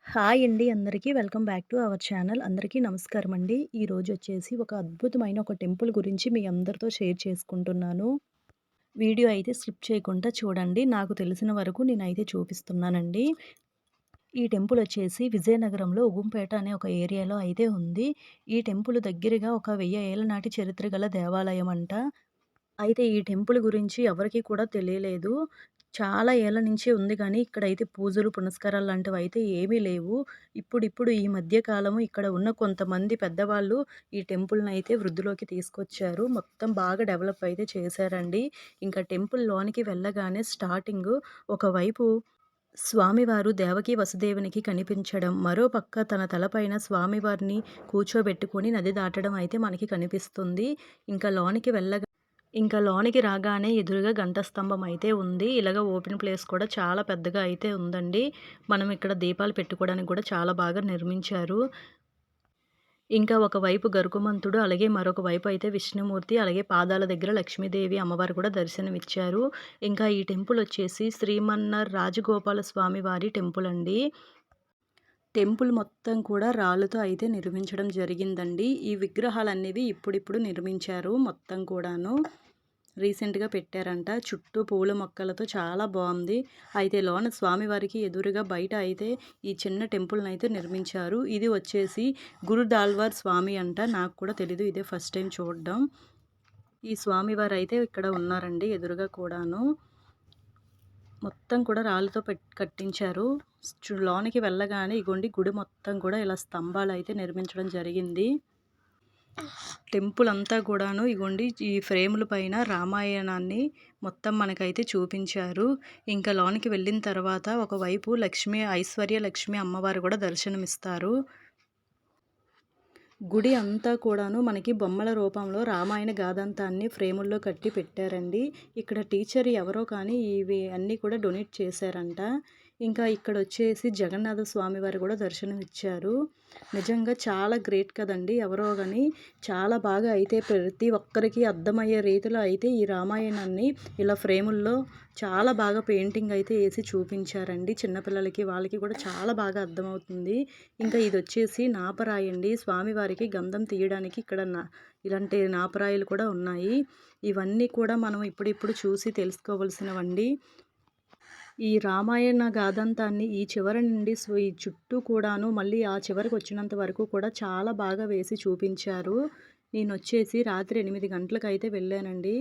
Hi అండి అందరికీ. Welcome back to our channel. అందరికీ నమస్కారం అండి. ఈరోజొచ్చేసి ఒక అద్భుతమైన ఒక టెంపుల్ గురించి మీ అందరితో షేర్ చేసుకుంటున్నాను. వీడియో అయితే స్కిప్ చేయకుండా చూడండి. నాకు తెలిసిన వరకు నేనైతే చూపిస్తున్నానండి. ఈ టెంపుల్ వచ్చేసి విజయనగరంలో ఉగుంపేట అనే ఒక ఏరియాలో అయితే ఉంది. ఈ టెంపుల్ దగ్గరగా ఒక 1000 ఏళ్ల నాటి చరిత్ర గల దేవాలయం అంట. అయితే ఈ టెంపుల్ గురించి ఎవరికీ కూడా తెలియలేదు. చాలా ఏళ్ల నుంచి ఉంది గానీ, ఇక్కడైతే పూజలు, పునస్కారాలు లాంటివైతే ఏమీ లేవు. ఇప్పుడిప్పుడు ఈ మధ్య కాలము ఇక్కడ ఉన్న కొంతమంది పెద్దవాళ్ళు ఈ టెంపుల్‌నైతే వృద్ధిలోకి తీసుకొచ్చారు. మొత్తం బాగా డెవలప్ అయితే చేశారండి. ఇంకా టెంపుల్ లోనికి వెళ్ళగానే స్టార్టింగు ఒకవైపు స్వామివారు దేవకీ వసుదేవునికి కనిపించడం, మరో పక్క తన తలపైన స్వామివారిని కూర్చోబెట్టుకొని నది దాటడం అయితే మనకి కనిపిస్తుంది. ఇంకా లోనికి లోనికి రాగానే ఎదురుగా గంట స్తంభం అయితే ఉంది. ఇలాగ ఓపెన్ ప్లేస్ కూడా చాలా పెద్దగా అయితే ఉందండి. మనం ఇక్కడ దీపాలు పెట్టుకోవడానికి కూడా చాలా బాగా నిర్మించారు. ఇంకా ఒకవైపు గరుకుమంతుడు, అలాగే మరొక వైపు అయితే విష్ణుమూర్తి, అలాగే పాదాల దగ్గర లక్ష్మీదేవి అమ్మవారు కూడా దర్శనమిచ్చారు. ఇంకా ఈ టెంపుల్ వచ్చేసి శ్రీమన్నార్ రాజగోపాల స్వామి వారి టెంపుల్ అండి. టెంపుల్ మొత్తం కూడా రాళ్ళతో అయితే నిర్మించడం జరిగిందండి. ఈ విగ్రహాలనేవి ఇప్పుడిప్పుడు నిర్మించారు మొత్తం కూడాను. రీసెంట్‌గా పెట్టారంట. చుట్టూ పూల మొక్కలతో చాలా బావుంది. అయితే లోన స్వామివారికి ఎదురుగా బయట అయితే ఈ చిన్న టెంపుల్‌నైతే నిర్మించారు. ఇది వచ్చేసి గురుదాల్వార్ స్వామి అంట. నాకు కూడా తెలీదు. ఇదే ఫస్ట్ టైం చూడడం. ఈ స్వామివారైతే ఇక్కడ ఉన్నారండి ఎదురుగా కూడాను. మొత్తం కూడా రాళ్ళతో కట్టించారు. లోనికి వెళ్ళగానే ఇగోండి గుడి మొత్తం కూడా ఇలా స్తంభాలైతే నిర్మించడం జరిగింది. టెంపుల్ అంతా కూడాను ఇగోండి ఈ ఫ్రేముల పైన రామాయణాన్ని మొత్తం మనకైతే చూపించారు. ఇంకా లోనికి వెళ్ళిన తర్వాత ఒకవైపు ఐశ్వర్య లక్ష్మి అమ్మవారు కూడా దర్శనమిస్తారు. గుడి అంతా కూడాను మనకి బొమ్మల రూపంలో రామాయణ గాథంతాన్ని ఫ్రేముల్లో కట్టి పెట్టారండి. ఇక్కడ టీచర్ ఎవరో కానీ ఇవి అన్నీ కూడా డొనేట్ చేశారంట. ఇంకా ఇక్కడొచ్చేసి జగన్నాథ స్వామి వారు కూడా దర్శనమిచ్చారు. నిజంగా చాలా గ్రేట్ కదండీ! ఎవరో గాని చాలా బాగా అయితే ప్రతి ఒక్కరికి అర్థమయ్యే రీతిలో అయితే ఈ రామాయణాన్ని ఇలా ఫ్రేముల్లో చాలా బాగా పెయింటింగ్ అయితే ఏసి చూపించారండి. చిన్నపిల్లలకి వాళ్ళకి కూడా చాలా బాగా అర్థమవుతుంది. ఇంకా ఇదొచ్చేసి నాపరాయండి. స్వామివారికి గంధం తీయడానికి ఇక్కడ ఇలాంటి నాపరాయిలు కూడా ఉన్నాయి. ఇవన్నీ కూడా మనం ఇప్పుడిప్పుడు చూసి తెలుసుకోవాల్సినవండి. ఈ రామాయణ గాథంతాన్ని ఈ చివరి నుండి ఈ చుట్టూ కూడాను మళ్ళీ ఆ చివరికొచ్చినంత వరకు కూడా చాలా బాగా వేసి చూపించారు. నేనొచ్చేసి రాత్రి 8 గంటలకైతే వెళ్ళానండి.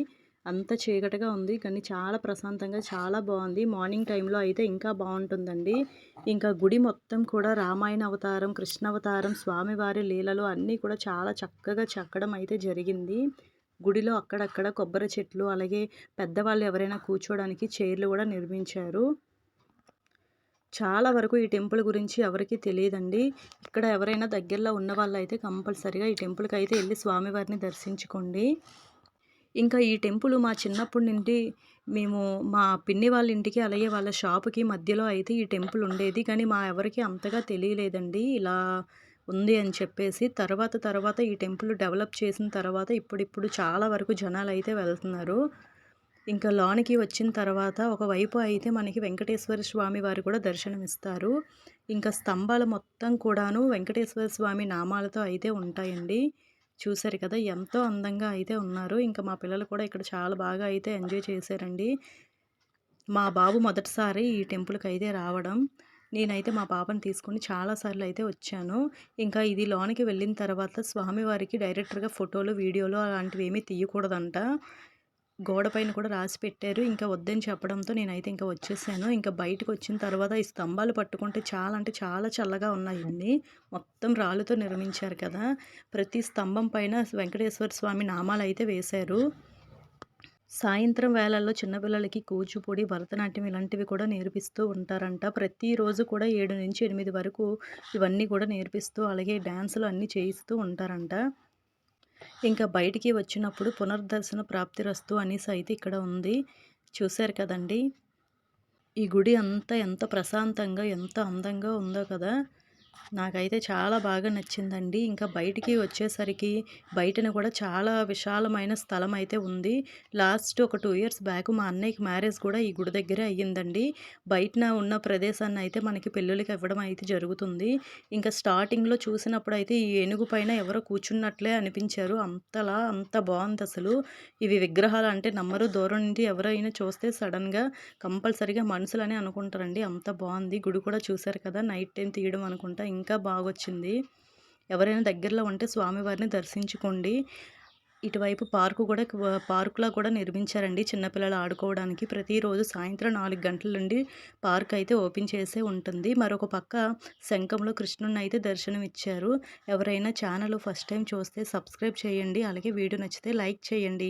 అంత చీకటిగా ఉంది. కానీ చాలా ప్రశాంతంగా చాలా బావుంది. మార్నింగ్ టైంలో అయితే ఇంకా బావుంటుందండి. ఇంకా గుడి మొత్తం కూడా రామాయణ అవతారం, కృష్ణావతారం, స్వామివారి లీలలు అన్నీ కూడా చాలా చక్కగా చెక్కడం అయితే జరిగింది. గుడిలో అక్కడక్కడ కొబ్బరి చెట్లు, అలాగే పెద్దవాళ్ళు ఎవరైనా కూర్చోవడానికి చైర్లు కూడా నిర్మించారు. చాలా వరకు ఈ టెంపుల్ గురించి ఎవరికీ తెలీదండి. ఇక్కడ ఎవరైనా దగ్గరలో ఉన్న వాళ్ళైతే కంపల్సరీగా ఈ టెంపుల్‌కైతే ఎళ్లి స్వామివారిని దర్శించుకోండి. ఇంకా ఈ టెంపుల్ మా చిన్నప్పటి నుండి మేము మా పిన్ని వాళ్ళ ఇంటికి, అలాగే వాళ్ళ షాపుకి మధ్యలో అయితే ఈ టెంపుల్ ఉండేది. కానీ మా ఎవరికీ అంతగా తెలియలేదండి. ఇలా ఉంది అని చెప్పేసి. తర్వాత ఈ టెంపుల్ డెవలప్ చేసిన తర్వాత ఇప్పుడిప్పుడు చాలా వరకు జనాలైతే వెళ్తున్నారు. ఇంకా లోనికి వచ్చిన తర్వాత ఒకవైపు అయితే మనకి వెంకటేశ్వర స్వామి వారు కూడా దర్శనమిస్తారు. ఇంకా స్తంభాలు మొత్తం కూడాను వెంకటేశ్వర స్వామి నామాలతో అయితే ఉంటాయండి. చూసారు కదా! ఎంతో అందంగా అయితే ఉన్నారు. ఇంకా మా పిల్లలు కూడా ఇక్కడ చాలా బాగా అయితే ఎంజాయ్ చేశారండి. మా బాబు మొదటిసారి ఈ టెంపుల్‌కైతే రావడం. నేనైతే మా పాపని తీసుకొని చాలా సార్లు అయితే వచ్చాను. ఇంకా ఇది లోనికి వెళ్ళిన తర్వాత స్వామివారికి డైరెక్టర్‌గా ఫోటోలు, వీడియోలు అలాంటివేమీ తీయకూడదంట. గోడ పైన కూడా రాసి పెట్టారు. ఇంకా వద్దని చెప్పడంతో నేనైతే ఇంకా వచ్చేసాను. ఇంకా బయటకొచ్చిన తర్వాత ఈ స్తంభాలు పట్టుకుంటే చాలా అంటే చాలా చల్లగా ఉన్నాయండి. మొత్తం రాళ్ళతో నిర్మించారు కదా! ప్రతి స్తంభం పైన వెంకటేశ్వర స్వామి నామాలైతే వేశారు. సాయంత్రం వేళల్లో చిన్నపిల్లలకి కూచిపూడి, భరతనాట్యం ఇలాంటివి కూడా నేర్పిస్తూ ఉంటారంట. ప్రతిరోజు కూడా 7-8 వరకు ఇవన్నీ కూడా నేర్పిస్తూ, అలాగే డాన్సులు అన్నీ చేయిస్తూ ఉంటారంట. ఇంకా బయటికి వచ్చినప్పుడు పునర్దర్శన ప్రాప్తిరస్తు అనేసి అయితే ఇక్కడ ఉంది. చూశారు కదండీ! ఈ గుడి అంతా ఎంత ప్రశాంతంగా, ఎంత అందంగా ఉందో కదా! నాకైతే చాలా బాగా నచ్చిందండి. ఇంకా బయటికి వచ్చేసరికి బయటన కూడా చాలా విశాలమైన స్థలం అయితే ఉంది. లాస్ట్ ఒక 2 ఇయర్స్ బ్యాక్ మా అన్నయ్యకి మ్యారేజ్ కూడా ఈ గుడి దగ్గరే అయ్యిందండి. బయటన ఉన్న ప్రదేశాన్ని అయితే మనకి పెళ్ళిళ్ళకి ఇవ్వడం అయితే జరుగుతుంది. ఇంకా స్టార్టింగ్‌లో చూసినప్పుడైతే ఈ ఏనుగు పైన ఎవరో కూర్చున్నట్లే అనిపించారు. అంత బావుందసలు. ఇవి విగ్రహాలు అంటే నమ్మరు. దూరం నుండి ఎవరైనా చూస్తే సడెన్‌గా కంపల్సరీగా మనుషులనే అనుకుంటారండి. అంత బావుంది. గుడి కూడా చూసారు కదా! నైట్ టైమ్ తీయడం అనుకుంటా. ఇంకా బాగొచ్చింది. ఎవరైనా దగ్గరలో ఉంటే స్వామివారిని దర్శించుకోండి. ఇటువైపు పార్కులా కూడా నిర్మించారండి చిన్న పిల్లలు ఆడుకోవడానికి. ప్రతిరోజు సాయంత్రం 4 గంటల నుండి పార్క్ అయితే ఓపెన్ చేసే ఉంటుంది. మరొక పక్క శంఖంలో కృష్ణుడినైతే దర్శనమిచ్చారు. ఎవరైనా ఛానల్ ఫస్ట్ టైమ్ చూస్తే సబ్స్క్రైబ్ చేయండి. అలాగే వీడియో నచ్చితే లైక్ చేయండి.